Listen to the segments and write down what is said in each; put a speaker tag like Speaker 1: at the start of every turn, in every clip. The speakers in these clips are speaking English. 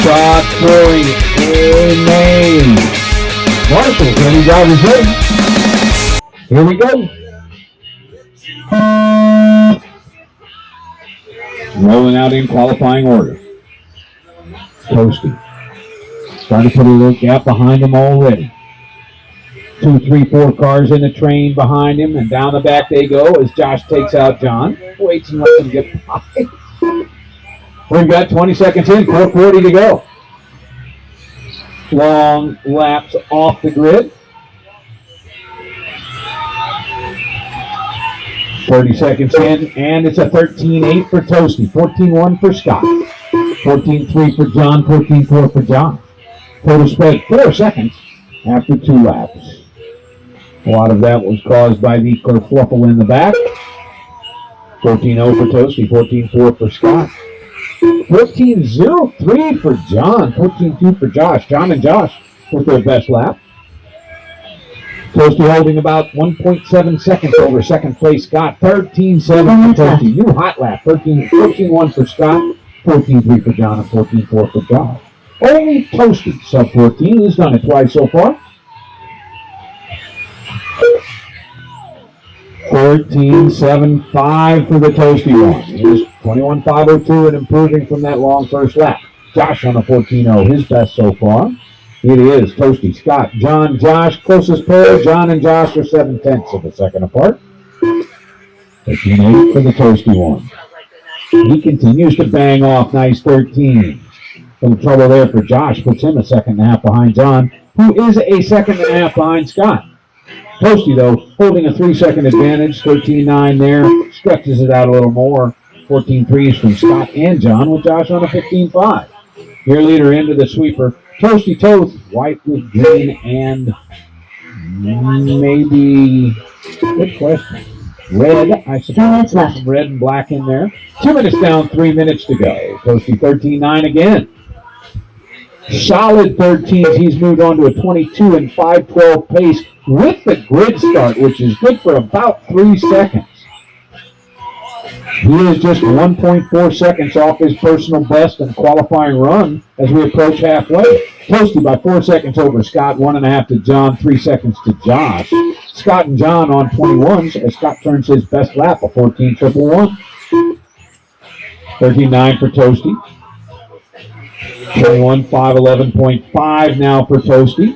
Speaker 1: Shot three. Amen. Marshall, ready, drivers ready. Here we go. Rolling out in qualifying order. Toasty. Starting to put a little gap behind him already. 2, 3, 4 cars in the train behind him, and down the back they go as Josh takes out John. Waits and lets him get by. We've got 20 seconds in, 4:40 to go. Long laps off the grid. 30 seconds in, and it's a 13-8 for Toasty, 14-1 for Scott, 14-3 for John, 14-4 for John. Total spread 4 seconds after 2 laps. A lot of that was caused by the kerfluffle in the back. 14-0 for Toasty, 14-4 for Scott. 14-0-3 for John, 14-2 for Josh. John and Josh with their best lap. Toasty holding about 1.7 seconds over second place Scott. 13-7 for Toasty. New hot lap. 14-1 for Scott, 14-3 for John, and 14-4 for Josh. Only Toasty, sub 14. He's done it twice so far. 14-7-5 for the Toasty one. Here's 21-5-02 and improving from that long first lap. Josh on a 14-0, his best so far. It is Toasty, Scott, John, Josh, closest pair. John and Josh are 7/10 of a second apart. 13-8 for the Toasty one. He continues to bang off nice 13. Some trouble there for Josh. Puts him a second and a half behind John, who is a second and a half behind Scott. Toasty, though, holding a 3-second advantage. 13-9 there. Stretches it out a little more. 14-3s from Scott and John, with Josh on a 15-5. Your leader into the sweeper. Toasty Toast, white with green and maybe, good question, red, I suppose. Some red and black in there. 2 minutes down, 3 minutes to go. Toasty 13-9 again. Solid 13s. He's moved on to a 22 and 5:12 pace with the grid start, which is good for about 3 seconds. He is just 1.4 seconds off his personal best and qualifying run as we approach halfway. Toasty by 4 seconds over Scott, 1.5 to John, 3 seconds to Josh. Scott and John on 21s as Scott turns his best lap, a 14-1-1. 13-9 for Toasty. 21-5-11.5 now for Toasty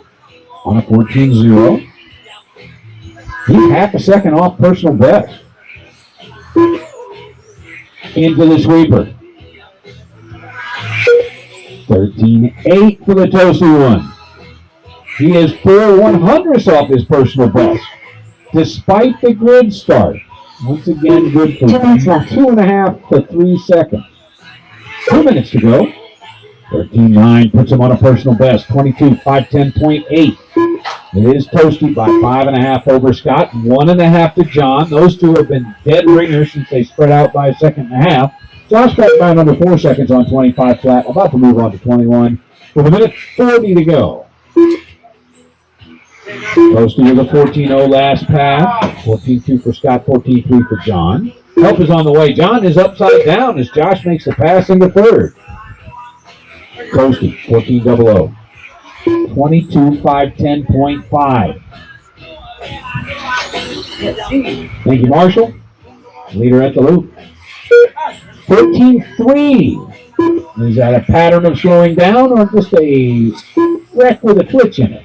Speaker 1: on a 14-0. He's half a second off personal best. Into the sweeper. 13-8 for the Toasty one. He is 4/100ths off his personal best, despite the grid start. Once again, good for 2.5 to 3 seconds. 2 minutes to go. 13-9 puts him on a personal best, 22-5-10.8. It is Toasty by 5.5 over Scott, 1.5 to John. Those two have been dead ringers since they spread out by 1.5 seconds. Josh got by under 4 seconds on 25 flat, about to move on to 21 with 1:40 to go. Toasty with a 14-0 last pass, 14-2 for Scott, 14-3 for John. Help is on the way. John is upside down as Josh makes the pass into third. Toasty, 14-0. 22-5-10.5. Thank you, Marshall. Leader at the loop. 13-3. Is that a pattern of slowing down or just a wreck with a twitch in it?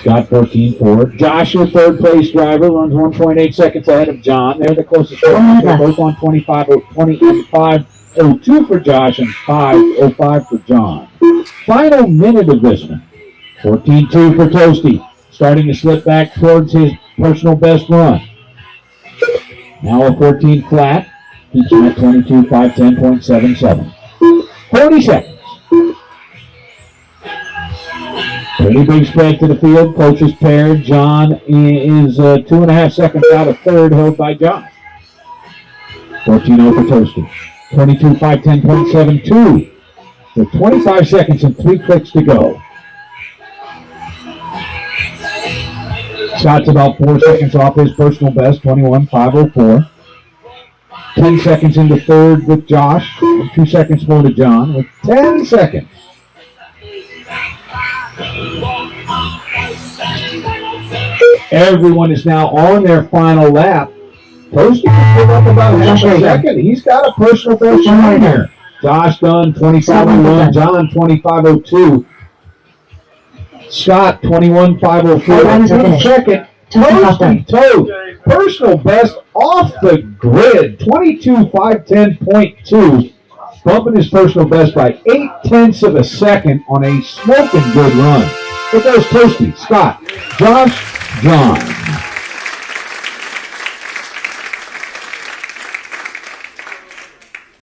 Speaker 1: Scott 14-4. Josh, your third place driver, runs 1.8 seconds ahead of John. They're the closest. They're both on 25.02 for Josh and 5.05 for John. Final minute of this one. 14-2 for Toasty. Starting to slip back towards his personal best run. Now a 14 flat. Keeps him at 22-5-10.77. 40 seconds. Pretty big spread to the field. Closest pair. John is 2.5 seconds out of third, held by Josh. 14-0 for Toasty. 22-5-10.72. So 25 seconds and 3 clicks to go. Scott's about 4 seconds off his personal best, 21-5-04. 10 seconds into third with Josh. 2 seconds more to John with 10 seconds. Everyone is now on their final lap. Toasty can give up about half a second. He's got a personal best right here. Josh done 25.01. John 25.02. Scott 21.504. Second. Toasty Toad. Personal best off the grid. 22.510.2. Bumping his personal best by 0.8 of a second on a smoking good run. It goes Toasty, Scott, Josh, John.